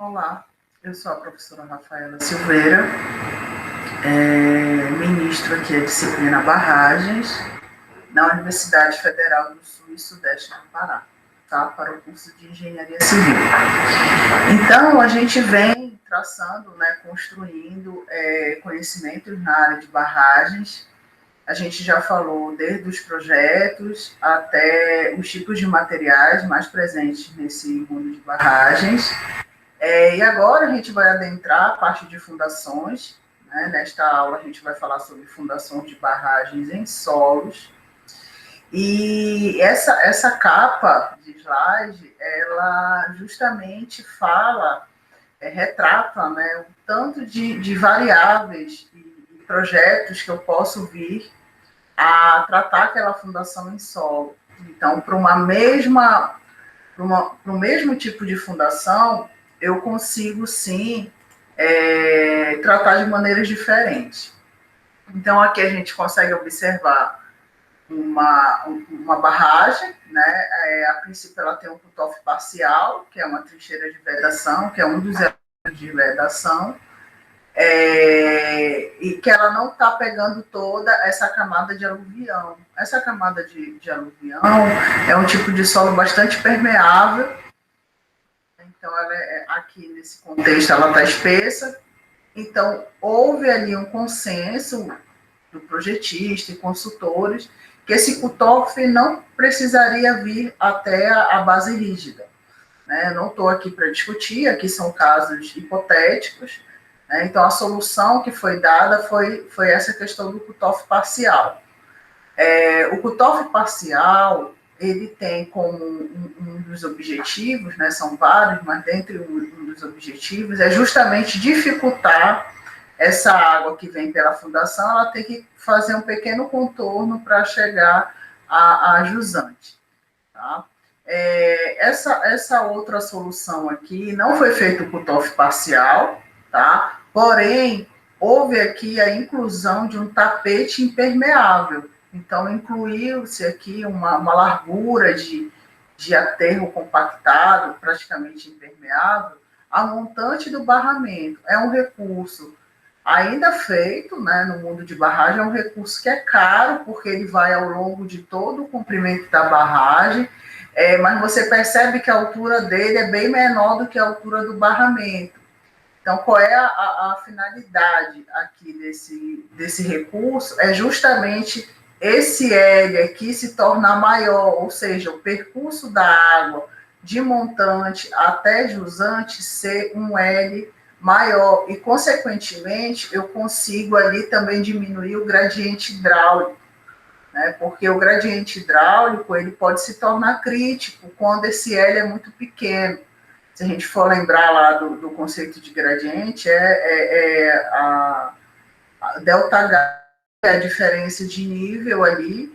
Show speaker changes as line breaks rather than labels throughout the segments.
Olá, eu sou a professora Rafaela Silveira, ministro aqui a disciplina Barragens, na Universidade Federal do Sul e Sudeste do Pará, tá? Para o curso de Engenharia Civil. Então, a gente vem traçando, né, construindo conhecimentos na área de barragens. A gente já falou desde os projetos até os tipos de materiais mais presentes nesse mundo de barragens. E agora a gente vai adentrar a parte de fundações, né? Nesta aula a gente vai falar sobre fundações de barragens em solos. E essa capa de slide, ela justamente fala, retrata, né, o tanto de variáveis e projetos que eu posso vir a tratar aquela fundação em solo. Então, para o mesmo tipo de fundação, eu consigo sim tratar de maneiras diferentes. Então, aqui a gente consegue observar uma barragem, né? A princípio, ela tem um cut-off parcial, que é uma trincheira de vedação, que é um dos elementos de vedação, e que ela não está pegando toda essa camada de aluvião. Essa camada de aluvião é um tipo de solo bastante permeável. Então, aqui nesse contexto, ela está espessa. Então, houve ali um consenso do projetista e consultores que esse cut-off não precisaria vir até a base rígida. Né? Não estou aqui para discutir, aqui são casos hipotéticos. Né? Então, a solução que foi dada foi essa questão do cut-off parcial. O cut-off parcial, ele tem como um dos objetivos, né, são vários, mas dentre um dos objetivos é justamente dificultar essa água que vem pela fundação, ela tem que fazer um pequeno contorno para chegar a jusante. Tá? Essa outra solução aqui, não foi feito o cut-off parcial, tá? Porém, houve aqui a inclusão de um tapete impermeável. Então, incluiu-se aqui uma largura de aterro compactado, praticamente impermeável, a montante do barramento. É um recurso ainda feito, né, no mundo de barragem, é um recurso que é caro, porque ele vai ao longo de todo o comprimento da barragem, mas você percebe que a altura dele é bem menor do que a altura do barramento. Então, qual é a finalidade aqui desse recurso? É justamente esse L aqui se tornar maior, ou seja, o percurso da água de montante até jusante ser um L maior, e, consequentemente, eu consigo ali também diminuir o gradiente hidráulico, né? Porque o gradiente hidráulico ele pode se tornar crítico quando esse L é muito pequeno. Se a gente for lembrar lá do conceito de gradiente, a ΔH, é a diferença de nível ali,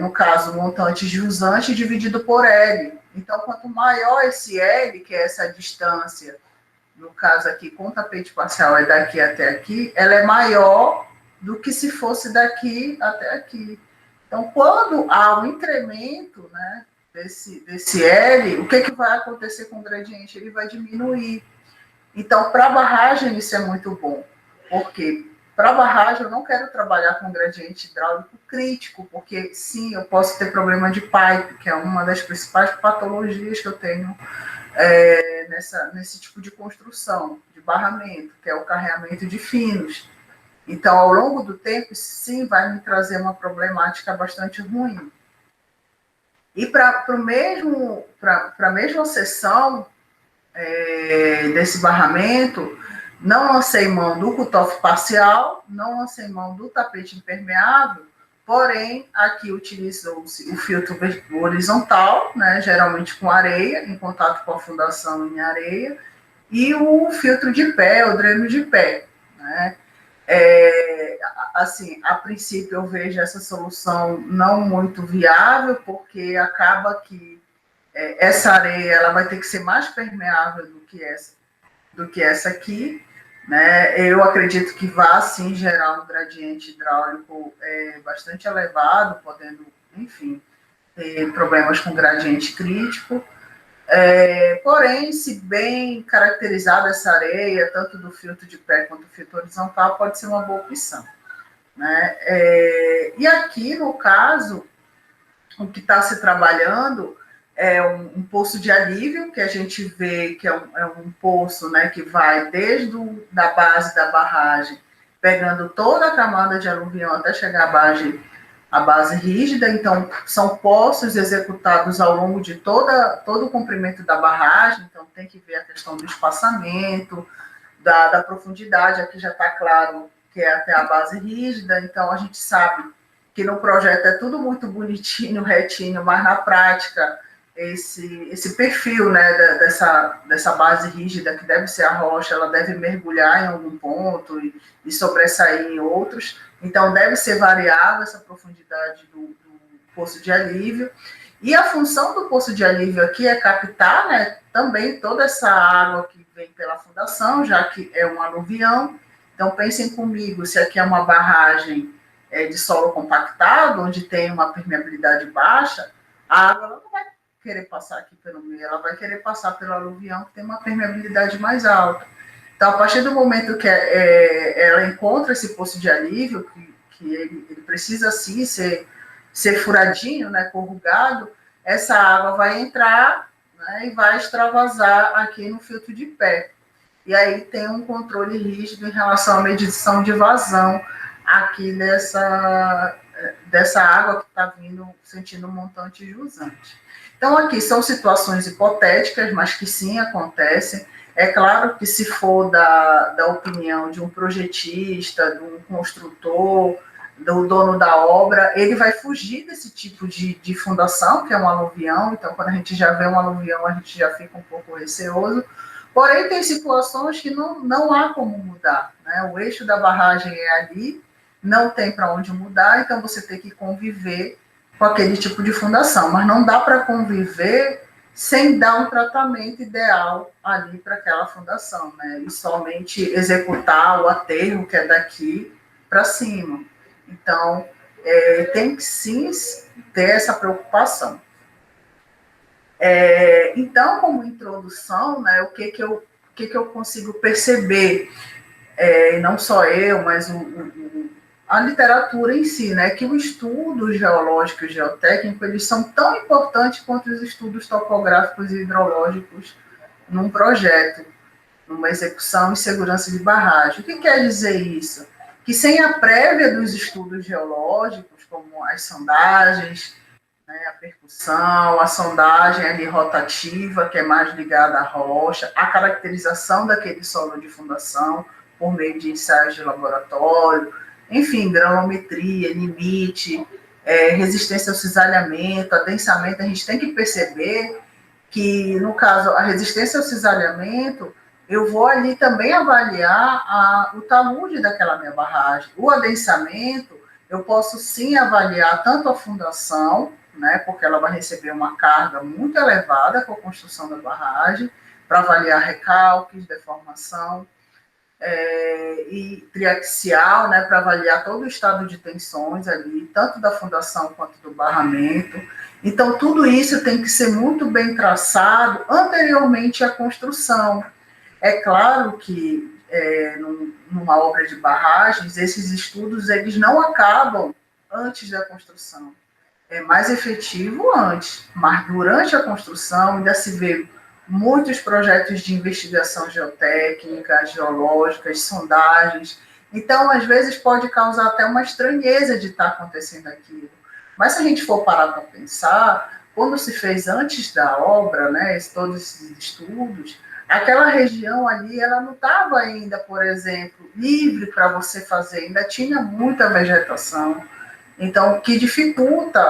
no caso, montante jusante dividido por L. Então, quanto maior esse L, que é essa distância, no caso aqui, com tapete parcial é daqui até aqui, ela é maior do que se fosse daqui até aqui. Então, quando há um incremento, né, desse L, o que vai acontecer com o gradiente? Ele vai diminuir. Então, para a barragem, isso é muito bom. Por quê? Para a barragem, eu não quero trabalhar com gradiente hidráulico crítico, porque, sim, eu posso ter problema de pipe, que é uma das principais patologias que eu tenho nesse tipo de construção, de barramento, que é o carreamento de finos. Então, ao longo do tempo, sim, vai me trazer uma problemática bastante ruim. E para a mesma seção desse barramento, não lancei mão do cut-off parcial, não lancei mão do tapete impermeável, porém, aqui utilizou-se o filtro horizontal, né, geralmente com areia, em contato com a fundação em areia, e o filtro de pé, o dreno de pé. Né? Assim, a princípio eu vejo essa solução não muito viável, porque acaba que essa areia ela vai ter que ser mais permeável do que essa aqui. Né? Eu acredito que vai, sim, gerar um gradiente hidráulico bastante elevado, podendo, enfim, ter problemas com gradiente crítico. Porém, se bem caracterizada essa areia, tanto do filtro de pé quanto do filtro horizontal, pode ser uma boa opção. Né? E aqui, no caso, o que está se trabalhando é um poço de alívio, que a gente vê que é um poço, né, que vai desde da base da barragem, pegando toda a camada de aluvião até chegar à base rígida. Então, são poços executados ao longo de todo o comprimento da barragem. Então, tem que ver a questão do espaçamento, da profundidade. Aqui já está claro que é até a base rígida. Então, a gente sabe que no projeto é tudo muito bonitinho, retinho, mas na prática esse perfil, né, dessa base rígida, que deve ser a rocha, ela deve mergulhar em algum ponto e sobressair em outros. Então, deve ser variável essa profundidade do poço de alívio. E a função do poço de alívio aqui é captar, né, também toda essa água que vem pela fundação, já que é um aluvião. Então, pensem comigo, se aqui é uma barragem de solo compactado, onde tem uma permeabilidade baixa, a água não vai querer passar aqui pelo meio, ela vai querer passar pelo aluvião, que tem uma permeabilidade mais alta. Então, a partir do momento que ela encontra esse poço de alívio, que ele precisa, sim, ser furadinho, né, corrugado, essa água vai entrar, né, e vai extravasar aqui no filtro de pé. E aí tem um controle rígido em relação à medição de vazão aqui dessa água que está vindo, sentindo um montante jusante. Então, aqui são situações hipotéticas, mas que sim acontecem. É claro que se for da opinião de um projetista, de um construtor, do dono da obra, ele vai fugir desse tipo de fundação, que é um aluvião. Então, quando a gente já vê um aluvião, a gente já fica um pouco receoso. Porém, tem situações que não há como mudar. Né? O eixo da barragem é ali, não tem para onde mudar, então você tem que conviver com aquele tipo de fundação. Mas não dá para conviver sem dar um tratamento ideal ali para aquela fundação, né? E somente executar o aterro que é daqui para cima. Então, tem que sim ter essa preocupação. Então, como introdução, né, o que eu consigo perceber, não só eu, mas a literatura em si, né, que o estudo geológico e geotécnico, eles são tão importantes quanto os estudos topográficos e hidrológicos num projeto, numa execução e segurança de barragem. O que quer dizer isso? Que sem a prévia dos estudos geológicos, como as sondagens, né, a percussão, a sondagem ali rotativa, que é mais ligada à rocha, a caracterização daquele solo de fundação por meio de ensaios de laboratório, enfim, granulometria, limite, resistência ao cisalhamento, adensamento. A gente tem que perceber que, no caso, a resistência ao cisalhamento, eu vou ali também avaliar o talude daquela minha barragem. O adensamento, eu posso sim avaliar tanto a fundação, né, porque ela vai receber uma carga muito elevada com a construção da barragem, para avaliar recalques, deformação, e triaxial, né, para avaliar todo o estado de tensões ali, tanto da fundação quanto do barramento. Então, tudo isso tem que ser muito bem traçado anteriormente à construção. É claro que numa obra de barragens, esses estudos eles não acabam antes da construção. É mais efetivo antes, mas durante a construção ainda se vê muitos projetos de investigação geotécnica, geológicas, sondagens. Então, às vezes, pode causar até uma estranheza de estar acontecendo aquilo. Mas se a gente for parar para pensar, quando se fez antes da obra, né, todos esses estudos, aquela região ali, ela não estava ainda, por exemplo, livre para você fazer, ainda tinha muita vegetação. Então, que dificulta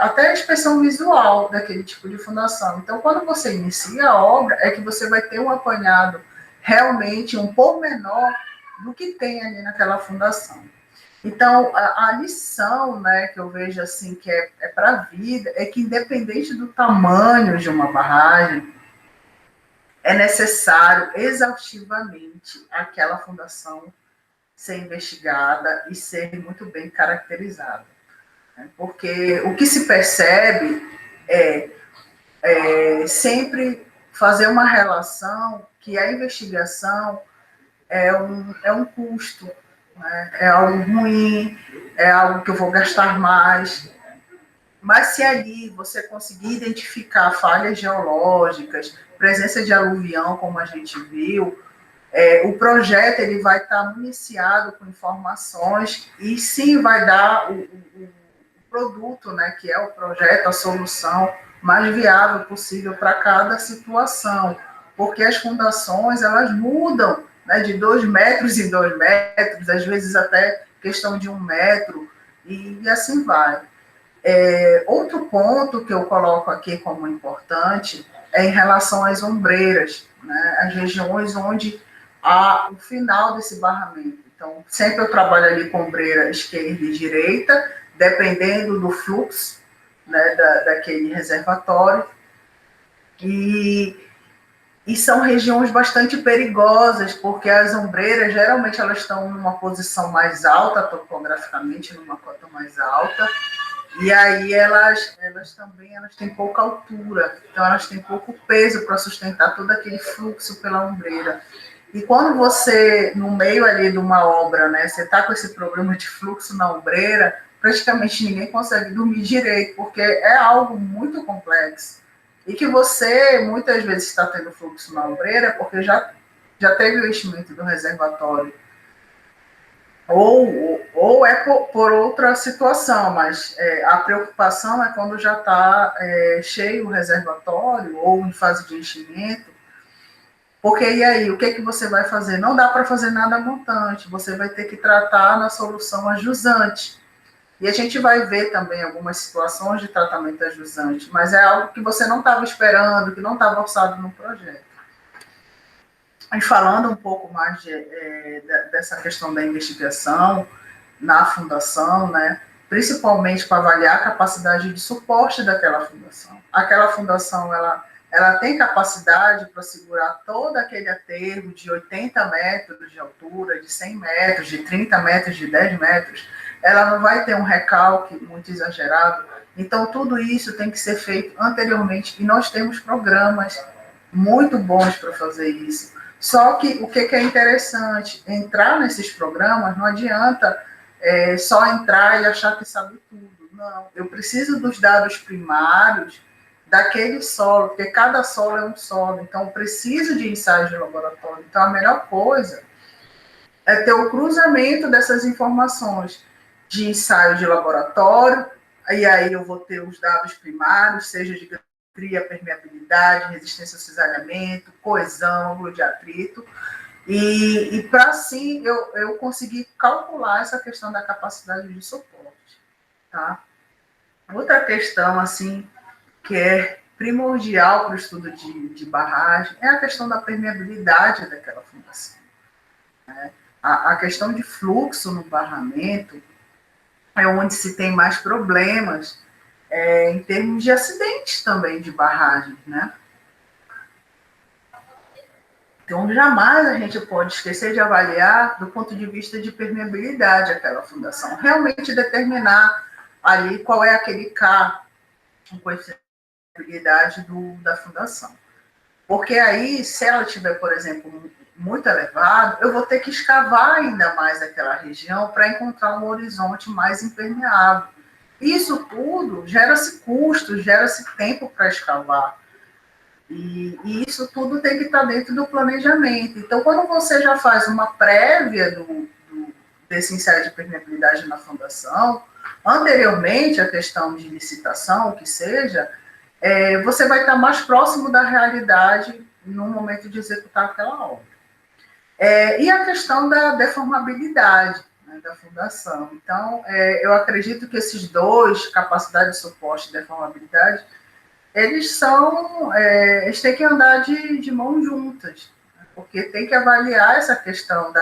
até a expressão visual daquele tipo de fundação. Então, quando você inicia a obra, é que você vai ter um apanhado realmente um pouco menor do que tem ali naquela fundação. Então, a lição, né, que eu vejo assim que é para a vida, é que independente do tamanho de uma barragem, é necessário exaustivamente aquela fundação ser investigada e ser muito bem caracterizada. Né? Porque o que se percebe é sempre fazer uma relação que a investigação é um custo, né? É algo ruim, é algo que eu vou gastar mais. Mas se ali você conseguir identificar falhas geológicas, presença de aluvião, como a gente viu, o projeto ele vai estar municiado com informações e sim vai dar o produto, né, que é o projeto, a solução mais viável possível para cada situação, porque as fundações elas mudam, né, de 2 metros em 2 metros, às vezes até questão de 1 metro, e assim vai. Outro ponto que eu coloco aqui como importante é em relação às ombreiras, né, as regiões onde há o final desse barramento. Então, sempre eu trabalho ali com ombreira esquerda e direita, dependendo do fluxo, né, daquele reservatório. E são regiões bastante perigosas, porque as ombreiras, geralmente, elas estão numa posição mais alta, topograficamente, numa cota mais alta, e aí elas também têm pouca altura, então elas têm pouco peso para sustentar todo aquele fluxo pela ombreira. E quando você, no meio ali de uma obra, né, você está com esse problema de fluxo na ombreira, praticamente ninguém consegue dormir direito, porque é algo muito complexo. E que você, muitas vezes, está tendo fluxo na ombreira, porque já teve o enchimento do reservatório. Ou é por outra situação, mas a preocupação é quando já está cheio o reservatório, ou em fase de enchimento. Porque e aí, o que você vai fazer? Não dá para fazer nada montante, você vai ter que tratar na solução ajusante. E a gente vai ver também algumas situações de tratamento ajusante, mas é algo que você não estava esperando, que não estava orçado no projeto. E falando um pouco mais dessa questão da investigação na fundação, né, principalmente para avaliar a capacidade de suporte daquela fundação. Aquela fundação, ela tem capacidade para segurar todo aquele aterro de 80 metros de altura, de 100 metros, de 30 metros, de 10 metros. Ela não vai ter um recalque muito exagerado. Então, tudo isso tem que ser feito anteriormente. E nós temos programas muito bons para fazer isso. Só que o que é interessante? Entrar nesses programas não adianta só entrar e achar que sabe tudo. Não, eu preciso dos dados primários daquele solo, porque cada solo é um solo, então eu preciso de ensaios de laboratório. Então a melhor coisa é ter o cruzamento dessas informações de ensaio de laboratório, e aí eu vou ter os dados primários, seja de cria, permeabilidade, resistência ao cisalhamento, coesão, ângulo de atrito, e para assim eu conseguir calcular essa questão da capacidade de suporte. Tá? Outra questão, assim, que é primordial para o estudo de barragem é a questão da permeabilidade daquela fundação. Né? A questão de fluxo no barramento é onde se tem mais problemas em termos de acidentes também de barragem, né? Então, jamais a gente pode esquecer de avaliar do ponto de vista de permeabilidade aquela fundação. Realmente determinar ali qual é aquele K, com coeficiente de permeabilidade da fundação. Porque aí, se ela tiver, por exemplo, muito elevado, eu vou ter que escavar ainda mais aquela região para encontrar um horizonte mais impermeável. Isso tudo gera-se custo, gera-se tempo para escavar. E isso tudo tem que estar dentro do planejamento. Então, quando você já faz uma prévia desse ensaio de permeabilidade na fundação, anteriormente à questão de licitação, o que seja, você vai estar mais próximo da realidade no momento de executar aquela obra. E a questão da deformabilidade, né, da fundação. Então, eu acredito que esses dois, capacidade de suporte e deformabilidade, eles têm que andar de mãos juntas, né, porque tem que avaliar essa questão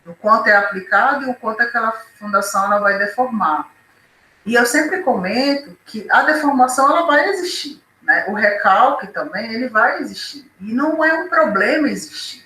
do quanto é aplicado e o quanto aquela fundação ela vai deformar. E eu sempre comento que a deformação ela vai existir, né? O recalque também ele vai existir. E não é um problema existir.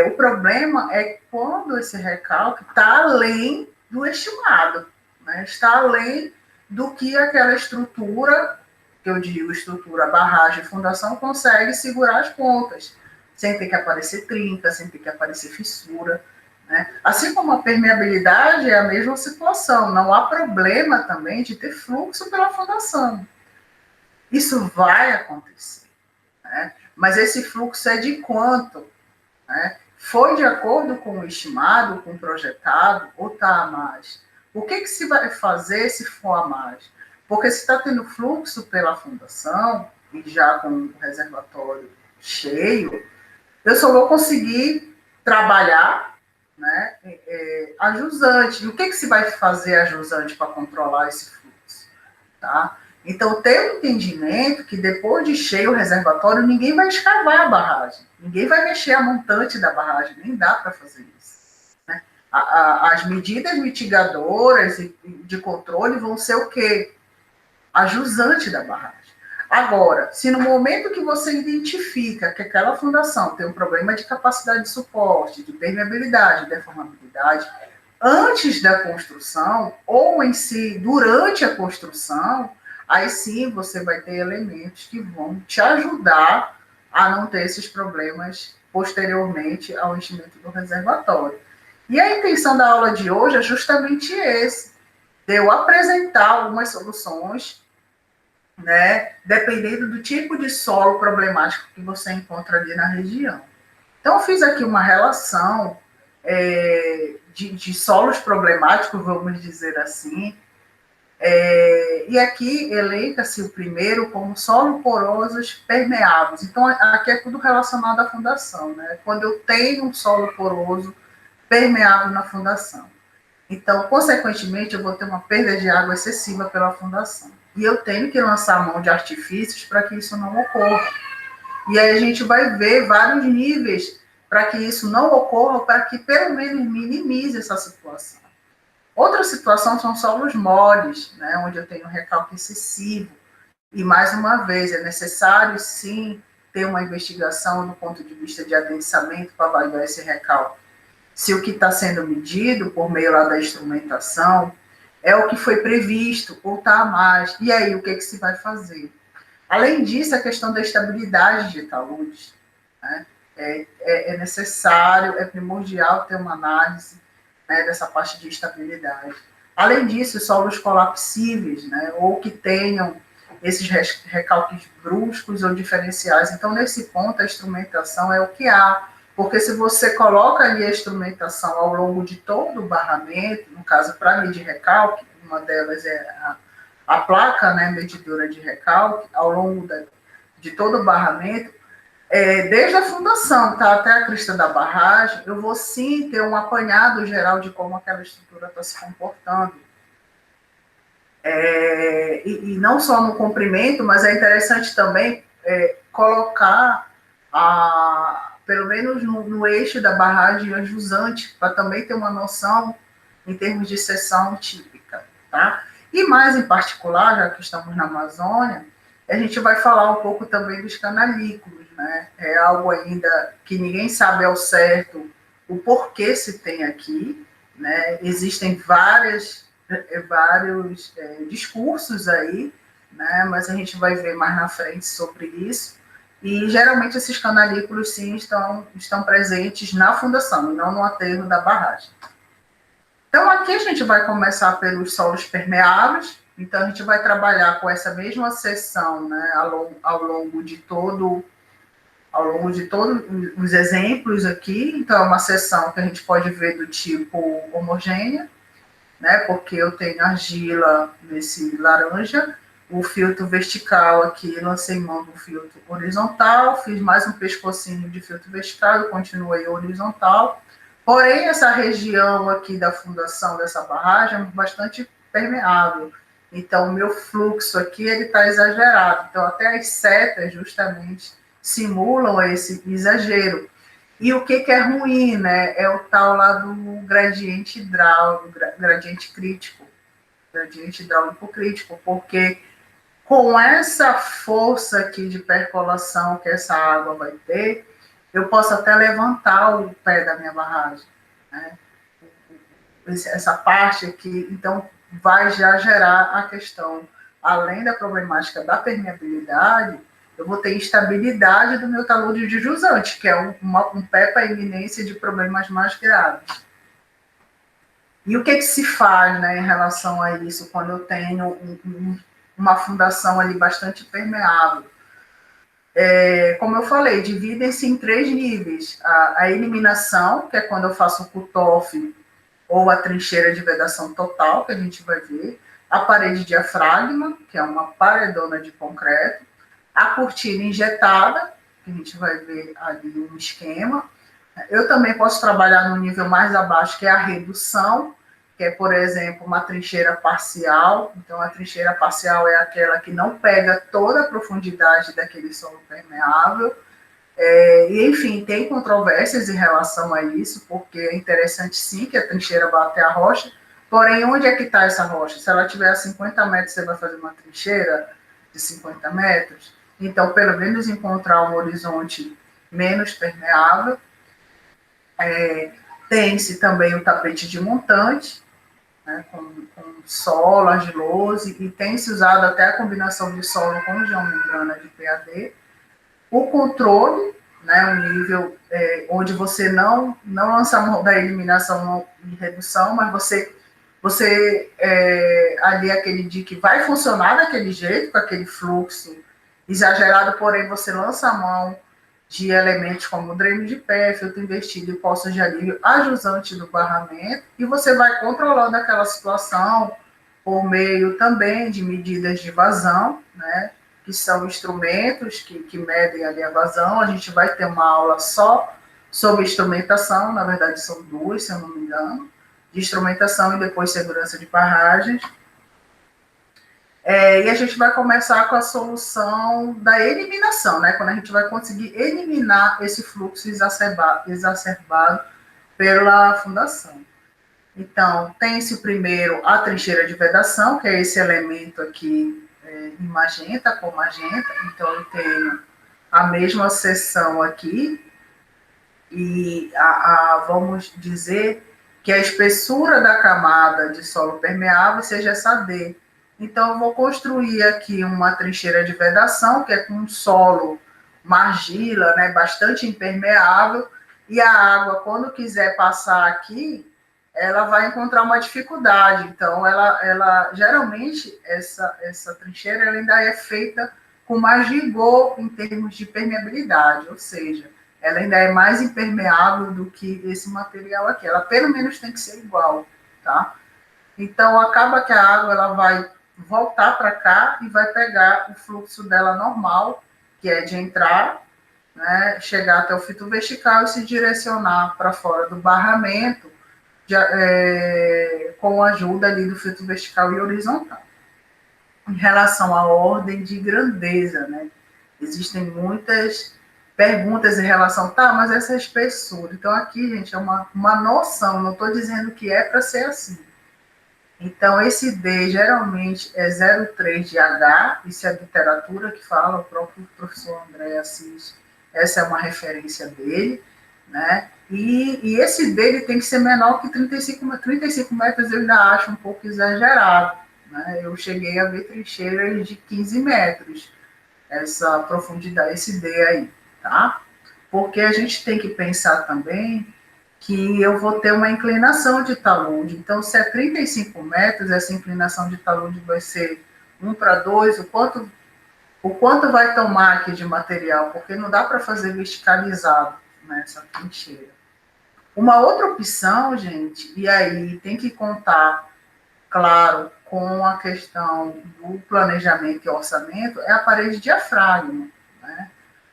O problema é quando esse recalque está além do estimado, né? Está além do que aquela estrutura que eu digo estrutura, barragem e fundação, consegue segurar as pontas, sem ter que aparecer trinca, sem ter que aparecer fissura. Né? Assim como a permeabilidade é a mesma situação, não há problema também de ter fluxo pela fundação. Isso vai acontecer, né? Mas esse fluxo é de quanto? Né? Foi de acordo com o estimado, com o projetado, ou está a mais? O que se vai fazer se for a mais? Porque se está tendo fluxo pela fundação, e já com o reservatório cheio, eu só vou conseguir trabalhar, né, a jusante. E o que se vai fazer a jusante para controlar esse fluxo? Tá? Então, ter um entendimento que depois de cheio o reservatório, ninguém vai escavar a barragem, ninguém vai mexer a montante da barragem, nem dá para fazer isso. Né? As medidas mitigadoras de controle vão ser o quê? A jusante da barragem. Agora, se no momento que você identifica que aquela fundação tem um problema de capacidade de suporte, de permeabilidade, de deformabilidade, antes da construção, ou em si, durante a construção, aí sim você vai ter elementos que vão te ajudar a não ter esses problemas posteriormente ao enchimento do reservatório. E a intenção da aula de hoje é justamente esse, de eu apresentar algumas soluções, né, dependendo do tipo de solo problemático que você encontra ali na região. Então, eu fiz aqui uma relação de solos problemáticos, vamos dizer assim, e aqui elenca-se o primeiro como solo porosos permeáveis. Então, aqui é tudo relacionado à fundação, né? Quando eu tenho um solo poroso permeável na fundação. Então, consequentemente, eu vou ter uma perda de água excessiva pela fundação. E eu tenho que lançar mão de artifícios para que isso não ocorra. E aí a gente vai ver vários níveis para que isso não ocorra, para que pelo menos minimize essa situação. Outra situação são solos moles, né, onde eu tenho recalque excessivo. E, mais uma vez, é necessário, sim, ter uma investigação do ponto de vista de adensamento para avaliar esse recalque. Se o que está sendo medido por meio lá da instrumentação é o que foi previsto ou está a mais. E aí, o que se vai fazer? Além disso, a questão da estabilidade de taludes, né? É necessário, é primordial ter uma análise, né, dessa parte de estabilidade. Além disso, solos colapsíveis, né, ou que tenham esses recalques bruscos ou diferenciais. Então, nesse ponto, a instrumentação é o que há. Porque se você coloca ali a instrumentação ao longo de todo o barramento, no caso, para medir recalque, uma delas é a placa, né, medidora de recalque, ao longo de todo o barramento, desde a fundação, tá, até a crista da barragem, eu vou sim ter um apanhado geral de como aquela estrutura está se comportando. E não só no comprimento, mas é interessante também colocar pelo menos no eixo da barragem a jusante, para também ter uma noção em termos de seção típica. Tá? E mais em particular, já que estamos na Amazônia, a gente vai falar um pouco também dos canalículos, né? É algo ainda que ninguém sabe ao certo o porquê se tem aqui, né? Existem vários discursos aí, né? Mas a gente vai ver mais na frente sobre isso. E geralmente esses canalículos sim estão presentes na fundação e não no aterro da barragem. Então aqui a gente vai começar pelos solos permeáveis. Então a gente vai trabalhar com essa mesma seção, né, ao longo de todos os exemplos aqui. Então é uma seção que a gente pode ver do tipo homogênea, né, porque eu tenho argila nesse laranja, o filtro vertical aqui, lancei mão do filtro horizontal, fiz mais um pescocinho de filtro vertical e continuei horizontal. Porém, essa região aqui da fundação dessa barragem é bastante permeável. Então, o meu fluxo aqui está exagerado. Então, até as setas justamente simulam esse exagero. E o que é ruim, né? É o tal lá do gradiente hidráulico, gradiente crítico, gradiente hidráulico crítico, porque com essa força aqui de percolação que essa água vai ter, eu posso até levantar o pé da minha barragem, né? Essa parte aqui, então, vai já gerar a questão além da problemática da permeabilidade, eu vou ter instabilidade do meu talude de jusante, que é um pé para iminência de problemas mais graves. E o que se faz, né, em relação a isso, quando eu tenho uma fundação ali bastante permeável? Como eu falei, dividem-se em 3 níveis. A eliminação, que é quando eu faço o cut-off ou a trincheira de vedação total, que a gente vai ver. A parede de diafragma, que é uma paredona de concreto. A cortina injetada, que a gente vai ver ali um esquema. Eu também posso trabalhar no nível mais abaixo, que é a redução, que é, por exemplo, uma trincheira parcial. Então, a trincheira parcial é aquela que não pega toda a profundidade daquele solo permeável. E, enfim, tem controvérsias em relação a isso, porque é interessante, sim, que a trincheira bate a rocha, porém, onde é que está essa rocha? Se ela tiver a 50 metros, você vai fazer uma trincheira de 50 metros? Então, pelo menos encontrar um horizonte menos permeável. Tem-se também o tapete de montante, né, com solo, argiloso, e tem-se usado até a combinação de solo com geomembrana de PAD. O controle, né, um nível onde você não lança a mão da eliminação e redução, mas você ali aquele dia que vai funcionar daquele jeito, com aquele fluxo exagerado, porém você lança a mão de elementos como dreno de pé, filtro invertido e poços de alívio, ajusante do barramento, e você vai controlando aquela situação por meio também de medidas de vazão, né, que são instrumentos que medem ali a vazão. A gente vai ter uma aula só sobre instrumentação, na verdade são 2, se eu não me engano, de instrumentação e depois segurança de barragens. E a gente vai começar com a solução da eliminação, né? Quando a gente vai conseguir eliminar esse fluxo exacerbado pela fundação. Então, tem-se primeiro a trincheira de vedação, que é esse elemento aqui em magenta, com magenta. Então, eu tenho a mesma seção aqui, e vamos dizer que a espessura da camada de solo permeável seja essa D. Então, eu vou construir aqui uma trincheira de vedação, que é com um solo margila, né, bastante impermeável, e a água, quando quiser passar aqui, ela vai encontrar uma dificuldade. Então, ela geralmente, essa trincheira ela ainda é feita com mais rigor em termos de permeabilidade, ou seja, ela ainda é mais impermeável do que esse material aqui. Ela pelo menos tem que ser igual, tá? Então, acaba que a água ela vai voltar para cá e vai pegar o fluxo dela normal, que é de entrar, né, chegar até o fito vertical e se direcionar para fora do barramento, com a ajuda ali do filtro vertical e horizontal. Em relação à ordem de grandeza, né? Existem muitas perguntas em relação, mas essa espessura. Então, aqui, gente, é uma noção, não estou dizendo que é para ser assim. Então, esse D geralmente é 0,3 de H, isso é a literatura que fala, o próprio professor André Assis, essa é uma referência dele, né? E esse dele tem que ser menor que 35 metros, eu ainda acho um pouco exagerado, né? Eu cheguei a ver trincheiras de 15 metros, essa profundidade, esse D aí, tá? Porque a gente tem que pensar também que eu vou ter uma inclinação de talude. Então, se é 35 metros, essa inclinação de talude vai ser 1:2, o quanto vai tomar aqui de material, porque não dá para fazer verticalizado nessa trincheira. Uma outra opção, gente, e aí tem que contar, claro, com a questão do planejamento e orçamento, é a parede diafragma, né?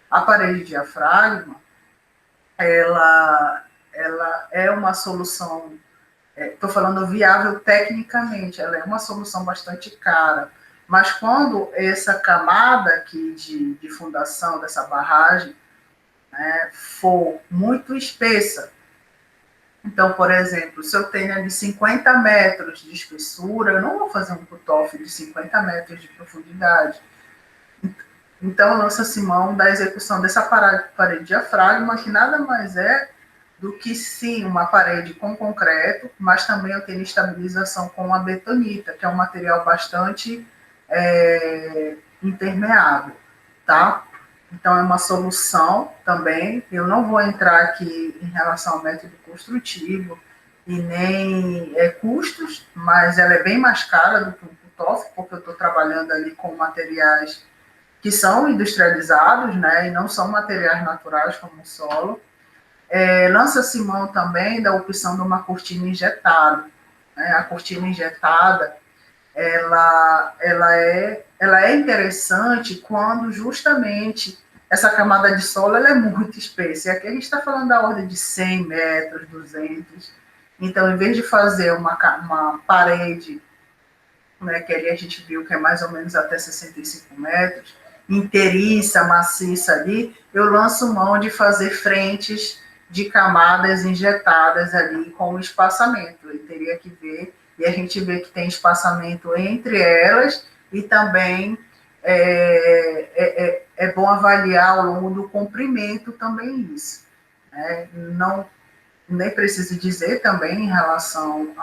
A parede diafragma, ela é uma solução, estou falando viável tecnicamente, ela é uma solução bastante cara, mas quando essa camada aqui de fundação dessa barragem, né, for muito espessa, então, por exemplo, se eu tenho ali 50 metros de espessura, eu não vou fazer um cut-off de 50 metros de profundidade. Então, lança-se mão da execução dessa parede diafragma, que nada mais é do que, sim, uma parede com concreto, mas também eu tenho estabilização com a betonita, que é um material bastante impermeável, tá? Então, é uma solução também. Eu não vou entrar aqui em relação ao método construtivo e nem custos, mas ela é bem mais cara do que o TOF, porque eu estou trabalhando ali com materiais que são industrializados, né, e não são materiais naturais como o solo. Lança-se mão também da opção de uma cortina injetada. Né? A cortina injetada, ela é interessante quando justamente essa camada de solo ela é muito espessa. E aqui a gente está falando da ordem de 100 metros, 200. Então, em vez de fazer uma parede, né, que ali a gente viu que é mais ou menos até 65 metros, inteiriça, maciça ali, eu lanço mão de fazer frentes de camadas injetadas ali com o espaçamento. Eu teria que ver, e a gente vê que tem espaçamento entre elas, e também é bom avaliar ao longo do comprimento também isso. Né? Não, nem preciso dizer também em relação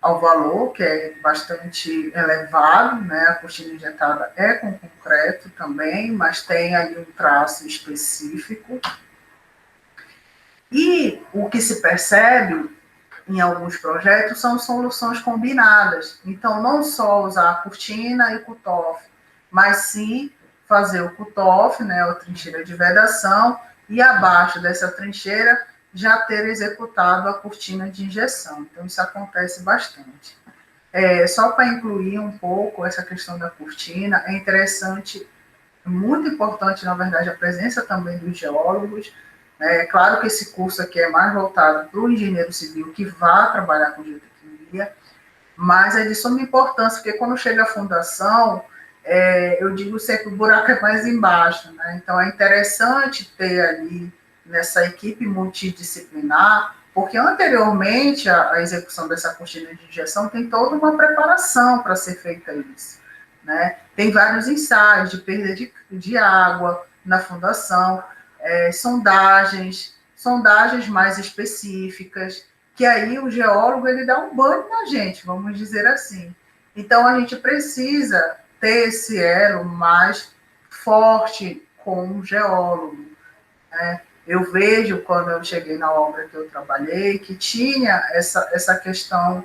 ao valor, que é bastante elevado, né? A cortina injetada é com concreto também, mas tem ali um traço específico. E o que se percebe em alguns projetos são soluções combinadas. Então, não só usar a cortina e o cut-off, mas sim fazer o cut-off, né, a trincheira de vedação, e abaixo dessa trincheira já ter executado a cortina de injeção. Então, isso acontece bastante. Só para incluir um pouco essa questão da cortina, é interessante, muito importante, na verdade, a presença também dos geólogos. É claro que esse curso aqui é mais voltado para o engenheiro civil que vá trabalhar com geotecnia, mas é de suma importância, porque quando chega a fundação, eu digo sempre, o buraco é mais embaixo, né? Então é interessante ter ali, nessa equipe multidisciplinar, porque anteriormente a execução dessa cortina de injeção tem toda uma preparação para ser feita isso, né? Tem vários ensaios de perda de água na fundação, sondagens mais específicas, que aí o geólogo ele dá um banho na gente, vamos dizer assim. Então a gente precisa ter esse elo mais forte com o geólogo. Né? Eu vejo, quando eu cheguei na obra que eu trabalhei, que tinha essa questão,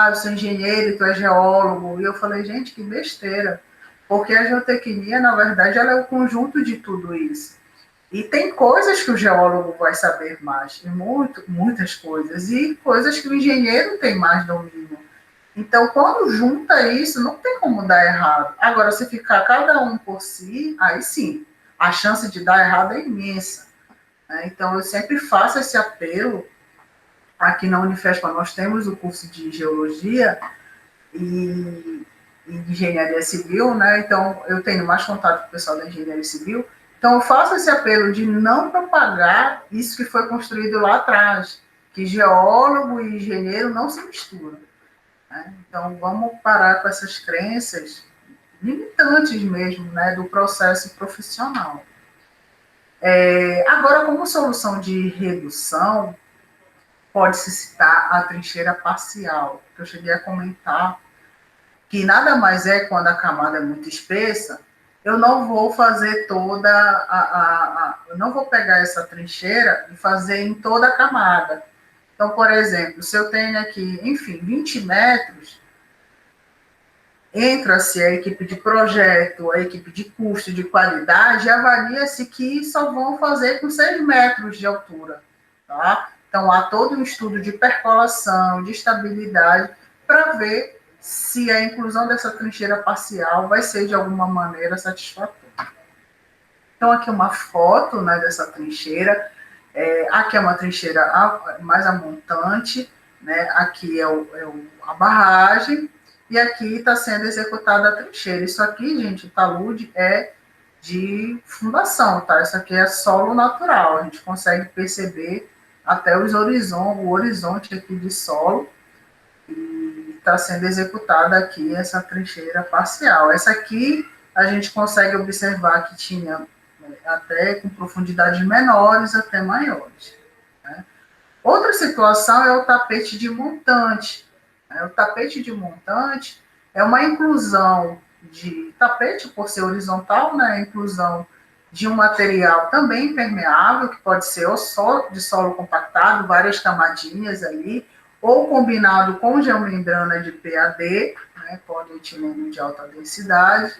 eu sou engenheiro, tu é geólogo, e eu falei, gente, que besteira, porque a geotecnia, na verdade, ela é o conjunto de tudo isso. E tem coisas que o geólogo vai saber mais, e muitas coisas, e coisas que o engenheiro tem mais domínio. Então, quando junta isso, não tem como dar errado. Agora, se ficar cada um por si, aí sim, a chance de dar errado é imensa. Né? Então, eu sempre faço esse apelo. Aqui na Unifespa nós temos o curso de Geologia e Engenharia Civil, né? Então, eu tenho mais contato com o pessoal da Engenharia Civil. Então, eu faço esse apelo de não propagar isso que foi construído lá atrás, que geólogo e engenheiro não se misturam. Né? Então, vamos parar com essas crenças limitantes mesmo, né, do processo profissional. Agora, como solução de redução, pode-se citar a trincheira parcial, que eu cheguei a comentar, que nada mais é quando a camada é muito espessa, eu não vou fazer eu não vou pegar essa trincheira e fazer em toda a camada. Então, por exemplo, se eu tenho aqui, enfim, 20 metros, entra-se a equipe de projeto, a equipe de custo, de qualidade, e avalia-se que só vão fazer com 6 metros de altura. Tá? Então, há todo um estudo de percolação, de estabilidade, para ver se a inclusão dessa trincheira parcial vai ser, de alguma maneira, satisfatória. Então, aqui uma foto, né, dessa trincheira. Aqui é uma trincheira mais amontante, né? Aqui é a barragem, e aqui está sendo executada a trincheira. Isso aqui, gente, o talude é de fundação, tá? Isso aqui é solo natural. A gente consegue perceber até o horizonte aqui de solo. E está sendo executada aqui essa trincheira parcial. Essa aqui a gente consegue observar que tinha até com profundidades menores até maiores. Né? Outra situação é o tapete de montante. O tapete de montante, é uma inclusão de tapete, por ser horizontal, né? A inclusão de um material também impermeável, que pode ser ou só de solo compactado, várias camadinhas ali, ou combinado com geomembrana de PAD, né, polietileno de alta densidade.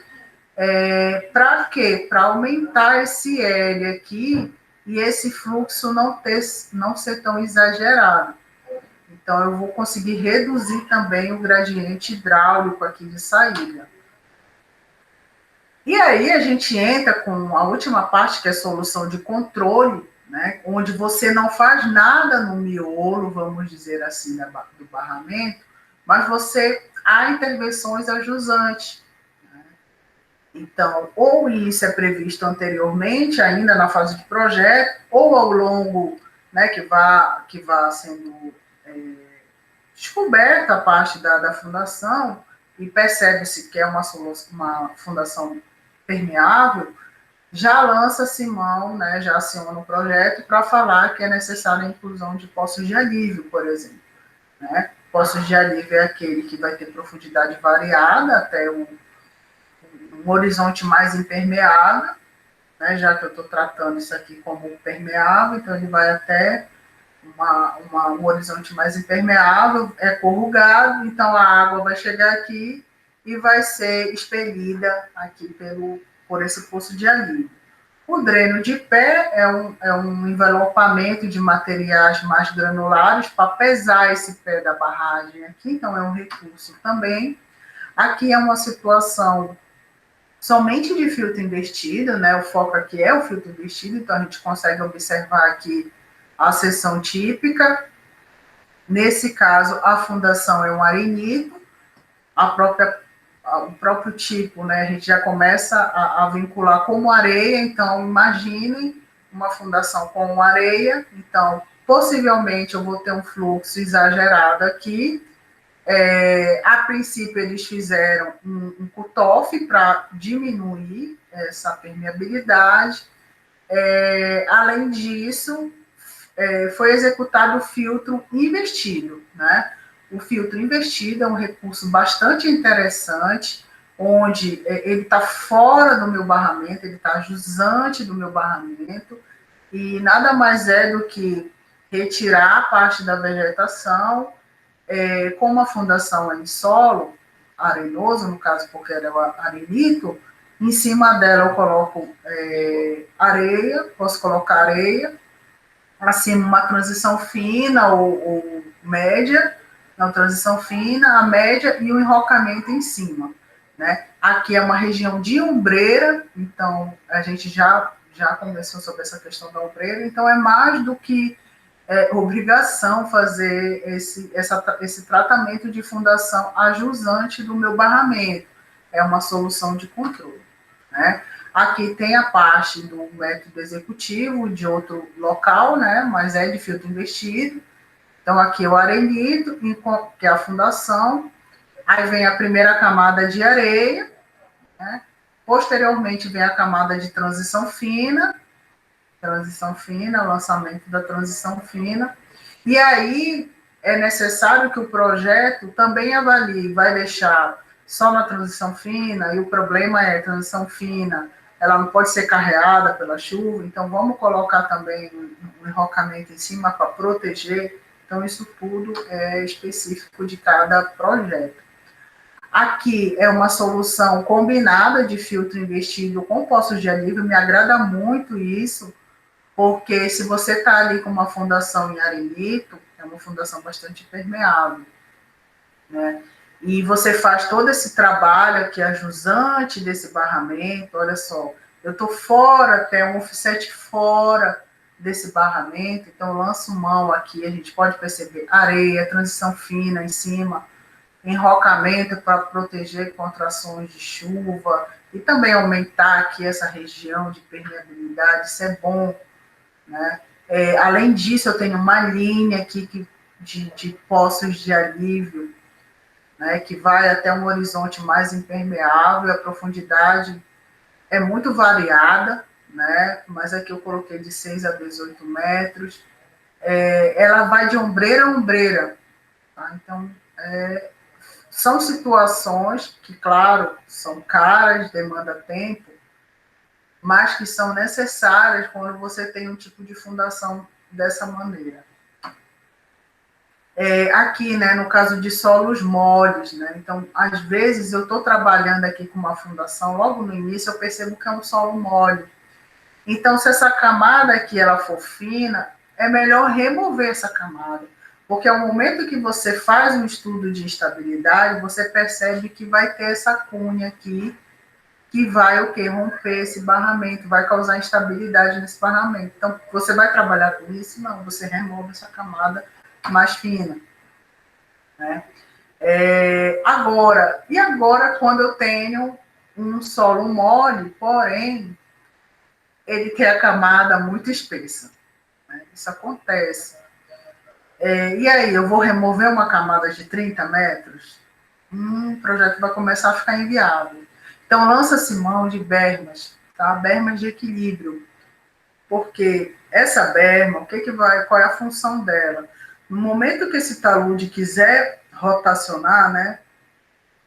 Para quê? Para aumentar esse L aqui e esse fluxo não ser tão exagerado. Então, eu vou conseguir reduzir também o gradiente hidráulico aqui de saída. E aí a gente entra com a última parte, que é a solução de controle, né, onde você não faz nada no miolo, vamos dizer assim, do barramento, mas há intervenções ajusantes. Então, ou isso é previsto anteriormente, ainda na fase de projeto, ou ao longo, né, que vá sendo descoberta a parte da fundação, e percebe-se que é uma fundação permeável, já lança-se mão, né, já aciona o projeto para falar que é necessária a inclusão de poços de alívio, por exemplo. Né? Poços de alívio é aquele que vai ter profundidade variada até um horizonte mais impermeável, né, já que eu estou tratando isso aqui como permeável, então ele vai até um horizonte mais impermeável, é corrugado, então a água vai chegar aqui e vai ser expelida aqui por esse poço de alívio. O dreno de pé é um envelopamento de materiais mais granulares para pesar esse pé da barragem aqui, então é um recurso também. Aqui é uma situação somente de filtro investido, né? O foco aqui é o filtro investido, então a gente consegue observar aqui a seção típica. Nesse caso, a fundação é um arenito, o próprio tipo, né? A gente já começa a vincular como areia, então imaginem uma fundação com areia, então possivelmente eu vou ter um fluxo exagerado aqui. A princípio, eles fizeram um cut-off para diminuir essa permeabilidade. Além disso, foi executado o filtro invertido. Né? O filtro invertido é um recurso bastante interessante, onde ele está fora do meu barramento, ele está jusante do meu barramento, e nada mais é do que retirar a parte da vegetação, como a fundação é em solo arenoso, no caso porque ela é arenito, em cima dela eu coloco areia, posso colocar areia, acima uma transição fina ou média, não, transição fina, a média e o enrocamento em cima. Né? Aqui é uma região de ombreira, então a gente já conversou sobre essa questão da ombreira, então é mais do que obrigação fazer esse tratamento de fundação ajusante do meu barramento. É uma solução de controle. Né? Aqui tem a parte do método executivo de outro local, né? Mas é de filtro investido. Então, aqui é o arenito, que é a fundação. Aí vem a primeira camada de areia. Né? Posteriormente, vem a camada de transição fina, lançamento da transição fina. E aí é necessário que o projeto também avalie, vai deixar só na transição fina, e o problema é a transição fina, ela não pode ser carreada pela chuva, então vamos colocar também um enrocamento em cima para proteger. Então, isso tudo é específico de cada projeto. Aqui é uma solução combinada de filtro investido com poços de alívio, me agrada muito isso, porque se você está ali com uma fundação em arenito, é uma fundação bastante permeável, né? E você faz todo esse trabalho aqui, a jusante desse barramento, olha só, eu estou fora, tem um offset fora desse barramento, então lanço mão aqui, a gente pode perceber areia, transição fina em cima, enrocamento para proteger contra ações de chuva, e também aumentar aqui essa região de permeabilidade, isso é bom. Né? Além disso, eu tenho uma linha aqui de poços de alívio, né, que vai até um horizonte mais impermeável, a profundidade é muito variada, né, mas aqui eu coloquei de 6 a 18 metros. Ela vai de ombreira a ombreira. Tá? Então, são situações que, claro, são caras, demanda tempo, mas que são necessárias quando você tem um tipo de fundação dessa maneira. Aqui, né, no caso de solos moles, né, então, às vezes, eu estou trabalhando aqui com uma fundação, logo no início eu percebo que é um solo mole. Então, se essa camada aqui ela for fina, é melhor remover essa camada, porque ao momento que você faz um estudo de instabilidade, você percebe que vai ter essa cunha aqui, que vai o quê? Romper esse barramento, vai causar instabilidade nesse barramento. Então, você vai trabalhar com isso? Não, você remove essa camada mais fina, né? Agora quando eu tenho um solo mole, porém, ele tem a camada muito espessa, né? Isso acontece. E aí, eu vou remover uma camada de 30 metros? O projeto vai começar a ficar inviável. Então, lança-se mão de bermas, tá? Bermas de equilíbrio, porque essa berma, qual é a função dela? No momento que esse talude quiser rotacionar, né,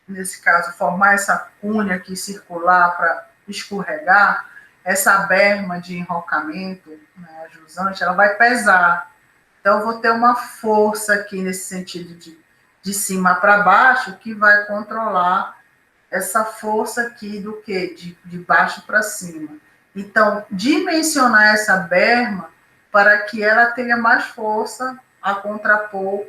nesse caso, formar essa cunha aqui circular para escorregar, essa berma de enrocamento, né, jusante, ela vai pesar. Então, eu vou ter uma força aqui nesse sentido de cima para baixo que vai controlar essa força aqui do quê? De baixo para cima. Então, dimensionar essa berma para que ela tenha mais força a contrapor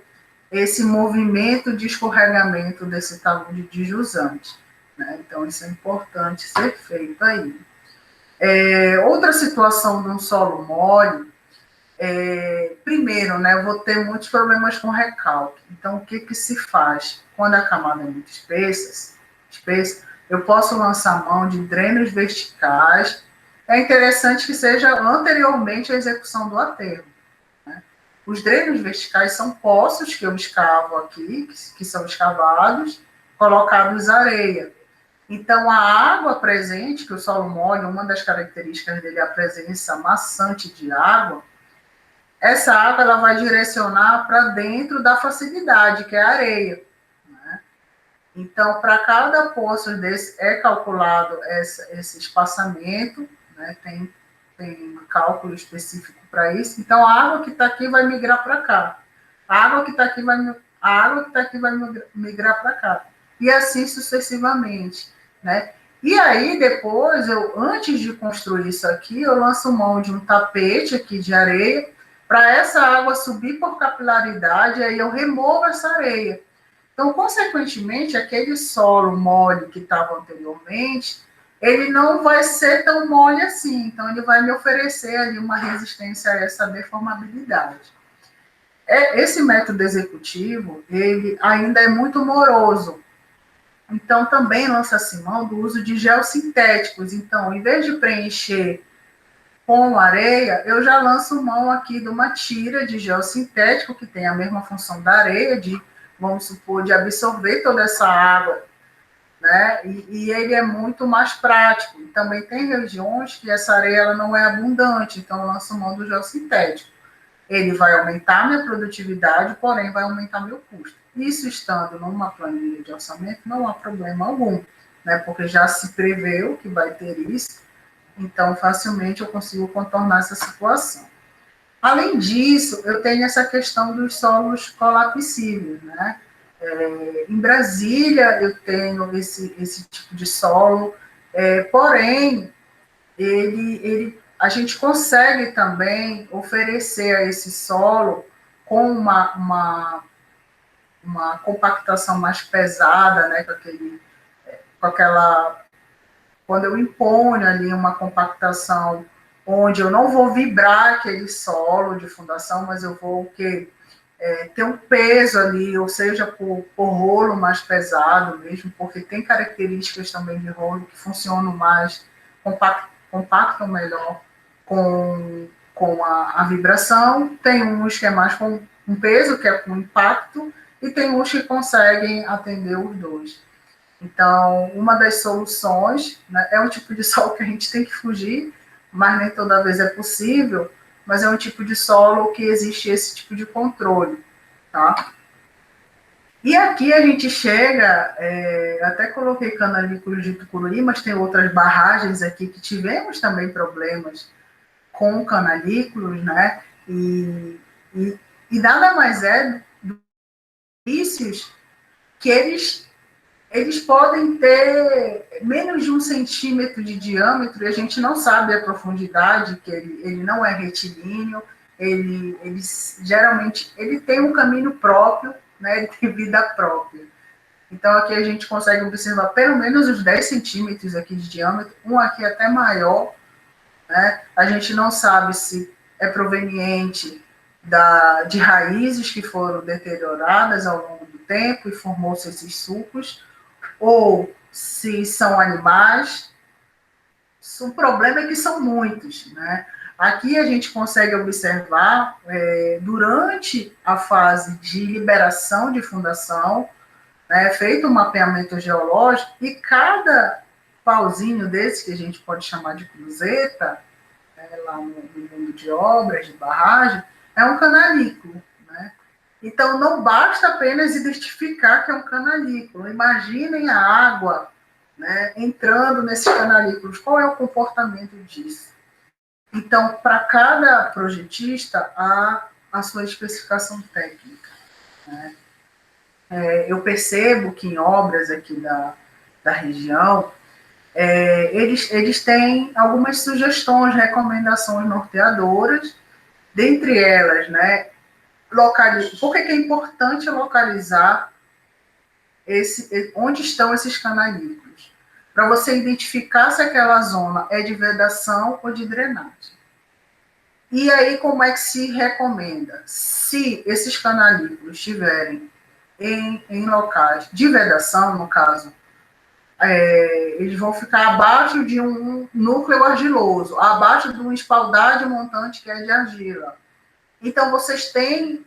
esse movimento de escorregamento desse talude de jusante, né? Então, isso é importante ser feito aí. Outra situação de um solo mole, primeiro, né, eu vou ter muitos problemas com recalque. Então, o que se faz? Quando a camada é muito espessa, eu posso lançar mão de drenos verticais. É interessante que seja anteriormente à execução do aterro. Os drenos verticais são poços que eu escavo aqui, que são escavados, colocados areia. Então, a água presente, que o solo mole, uma das características dele é a presença maçante de água, essa água ela vai direcionar para dentro da facilidade, que é a areia. Né? Então, para cada poço desse é calculado esse espaçamento, né? Tem um cálculo específico para isso. Então, a água que está aqui vai migrar para cá. A água que está aqui vai migrar para cá. E assim sucessivamente, né? E aí, depois, antes de construir isso aqui, eu lanço mão de um tapete aqui de areia, para essa água subir por capilaridade, aí eu removo essa areia. Então, consequentemente, aquele solo mole que estava anteriormente, ele não vai ser tão mole assim. Então, ele vai me oferecer ali uma resistência a essa deformabilidade. Esse método executivo, ele ainda é muito moroso. Então, também lança-se mão do uso de geossintéticos. Então, em vez de preencher com areia, eu já lanço mão aqui de uma tira de geossintético, que tem a mesma função da areia, vamos supor, de absorver toda essa água, né? E ele é muito mais prático. E também tem regiões que essa areia ela não é abundante, então eu lanço mão do geossintético. Ele vai aumentar minha produtividade, porém vai aumentar meu custo. Isso estando numa planilha de orçamento, não há problema algum, né? Porque já se preveu que vai ter isso, então facilmente eu consigo contornar essa situação. Além disso, eu tenho essa questão dos solos colapsíveis, né? Em Brasília, eu tenho esse tipo de solo, porém, a gente consegue também oferecer a esse solo com uma compactação mais pesada, né? Com aquela. Quando eu imponho ali uma compactação onde eu não vou vibrar aquele solo de fundação, mas eu vou ter um peso ali, ou seja, por rolo mais pesado mesmo, porque tem características também de rolo que funcionam mais, compactam melhor com a vibração. Tem uns que é mais com um peso, que é com impacto, e tem uns que conseguem atender os dois. Então, uma das soluções, né, é um tipo de solo que a gente tem que fugir, mas nem toda vez é possível, mas é um tipo de solo que existe esse tipo de controle, tá? E aqui a gente chega, até coloquei Cananículos de Tucuruí, mas tem outras barragens aqui que tivemos também problemas com cananículos, né? E nada mais é do que vícios que eles podem ter menos de 1 centímetro de diâmetro e a gente não sabe a profundidade, que ele não é retilíneo, ele geralmente ele tem um caminho próprio, né, ele tem vida própria. Então aqui a gente consegue observar pelo menos os 10 centímetros aqui de diâmetro, um aqui até maior, né? A gente não sabe se é proveniente de raízes que foram deterioradas ao longo do tempo e formou-se esses sulcos, ou se são animais. O problema é que são muitos, né? Aqui a gente consegue observar, durante a fase de liberação de fundação, né, feito um mapeamento geológico, e cada pauzinho desse, que a gente pode chamar de cruzeta, lá no mundo de obras, de barragem, é um cananículo, né? Então, não basta apenas identificar que é um cananículo. Imaginem a água, né, entrando nesses cananículos. Qual é o comportamento disso? Então, para cada projetista, há a sua especificação técnica, né? Eu percebo que em obras aqui da região, eles têm algumas sugestões, recomendações norteadoras, dentre elas, né, por que é importante localizar onde estão esses cananículos? Para você identificar se aquela zona é de vedação ou de drenagem. E aí, como é que se recomenda? Se esses cananículos estiverem em locais de vedação, no caso, eles vão ficar abaixo de um núcleo argiloso, abaixo de uma espaldade montante que é de argila. Então, vocês têm,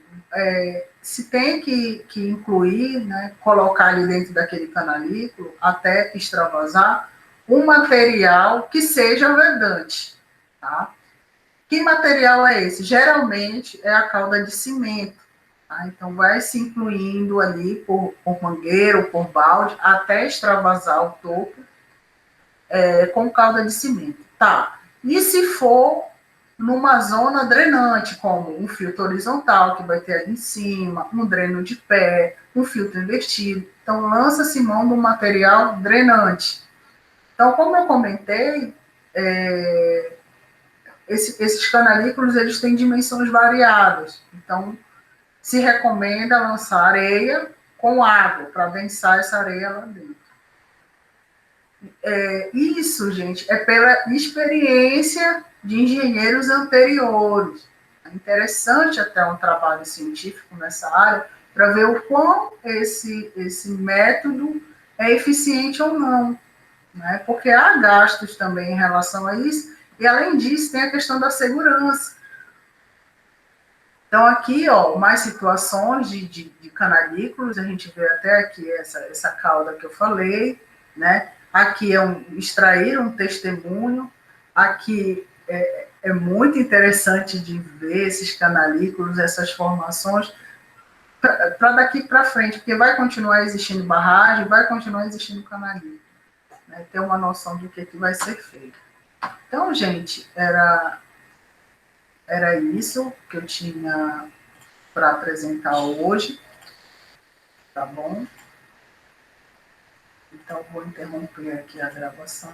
se tem que incluir, né, colocar ali dentro daquele cananículo, até extravasar, um material que seja vedante, tá? Que material é esse? Geralmente é a calda de cimento, tá? Então, vai se incluindo ali por mangueira ou por balde, até extravasar o topo, com calda de cimento. Tá. E se for numa zona drenante, como um filtro horizontal, que vai ter ali em cima, um dreno de pé, um filtro invertido. Então, lança-se mão do material drenante. Então, como eu comentei, esses cananículos eles têm dimensões variadas. Então, se recomenda lançar areia com água, para adensar essa areia lá dentro. Isso, gente, é pela experiência de engenheiros anteriores. É interessante até um trabalho científico nessa área para ver o quão esse método é eficiente ou não, né? Porque há gastos também em relação a isso, e além disso tem a questão da segurança. Então aqui, ó, mais situações de cananículos, a gente vê até aqui essa cauda que eu falei, né? Aqui extrair um testemunho, aqui é muito interessante de ver esses canalículos, essas formações, para daqui para frente, porque vai continuar existindo barragem, vai continuar existindo canalículo, né? Ter uma noção do que vai ser feito. Então, gente, era isso que eu tinha para apresentar hoje, tá bom? Então, vou interromper aqui a gravação.